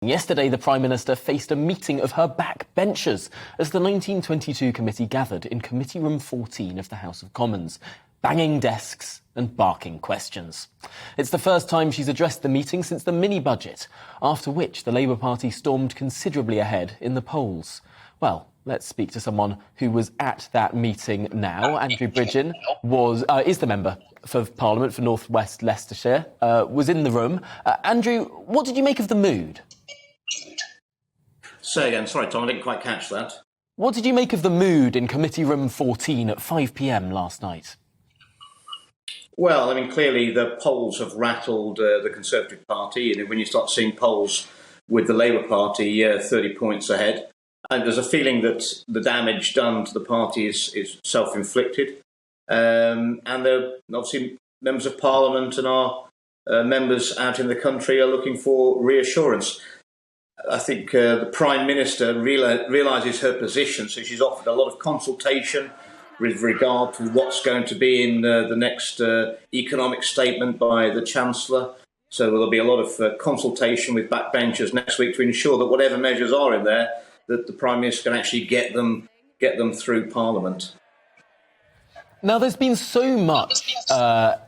Yesterday, the Prime Minister faced a meeting of her backbenchers as the 1922 committee gathered in Committee Room 14 of the House of Commons, banging desks and barking questions. It's the first time she's addressed the meeting since the mini-budget, after which the Labour Party stormed considerably ahead in the polls. Well, let's speak to someone who was at that meeting now. Andrew Bridgen is the member for Parliament for North West Leicestershire, was in the room. Andrew, what did you make of the mood? Say again, sorry Tom, I didn't quite catch that. What did you make of the mood in Committee Room 14 at 5 p.m. last night? Well, I mean, clearly the polls have rattled the Conservative Party. And when you start seeing polls with the Labour Party 30 points ahead, and there's a feeling that the damage done to the party is self-inflicted. And obviously members of Parliament and our members out in the country are looking for reassurance. I think the Prime Minister realises her position, so she's offered a lot of consultation with regard to what's going to be in the next economic statement by the Chancellor. So there'll be a lot of consultation with backbenchers next week to ensure that whatever measures are in there, that the Prime Minister can actually get them through Parliament. Now, there's been so much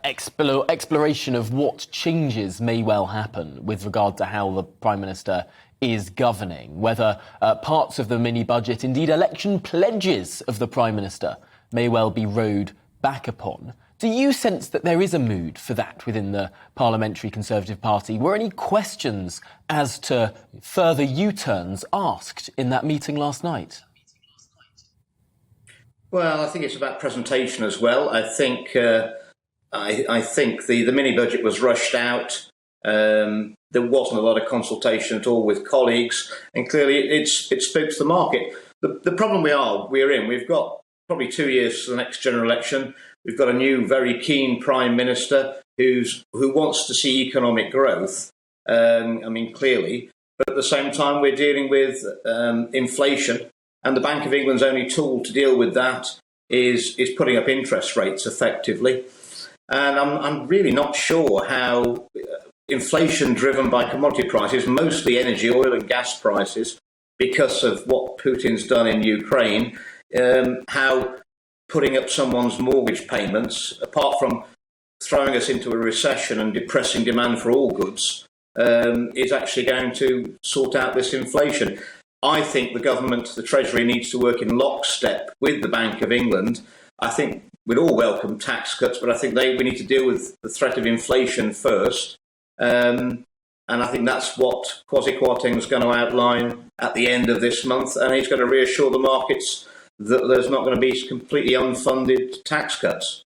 exploration of what changes may well happen with regard to how the Prime Minister is governing, whether parts of the mini-budget, indeed election pledges of the Prime Minister, may well be rowed back upon. Do you sense that there is a mood for that within the Parliamentary Conservative Party? Were any questions as to further U-turns asked in that meeting last night? Well, I think it's about presentation as well. I think the mini-budget was rushed out. There wasn't a lot of consultation at all with colleagues, and clearly it spooks the market. The problem we're in, we've got probably 2 years to the next general election. We've got a new, very keen Prime Minister who wants to see economic growth. Clearly, but at the same time we're dealing with inflation, and the Bank of England's only tool to deal with that is putting up interest rates effectively. And I'm really not sure how inflation driven by commodity prices, mostly energy, oil and gas prices, because of what Putin's done in Ukraine, how putting up someone's mortgage payments, apart from throwing us into a recession and depressing demand for all goods, is actually going to sort out this inflation. I think the government, the Treasury, needs to work in lockstep with the Bank of England. I think we'd all welcome tax cuts, but I think we need to deal with the threat of inflation first. And I think that's what Kwasi Kwarteng's going to outline at the end of this month, and he's going to reassure the markets that there's not going to be completely unfunded tax cuts.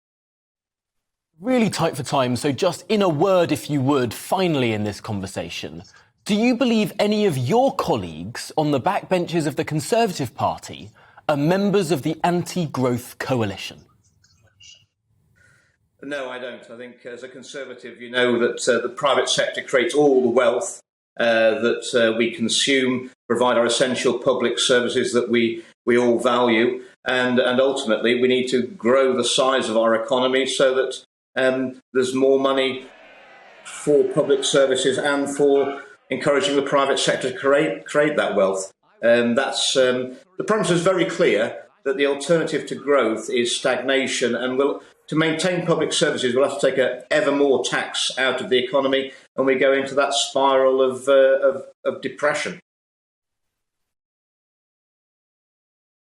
Really tight for time, so just in a word, if you would, finally in this conversation, do you believe any of your colleagues on the backbenches of the Conservative Party are members of the AntiGrowth Coalition? No, I don't. I think as a Conservative, you know that the private sector creates all the wealth that we consume, provide our essential public services that we all value, and ultimately we need to grow the size of our economy so that there's more money for public services and for encouraging the private sector to create that wealth. The promise is very clear that the alternative to growth is stagnation, and to maintain public services, we'll have to take ever more tax out of the economy, and we go into that spiral of depression.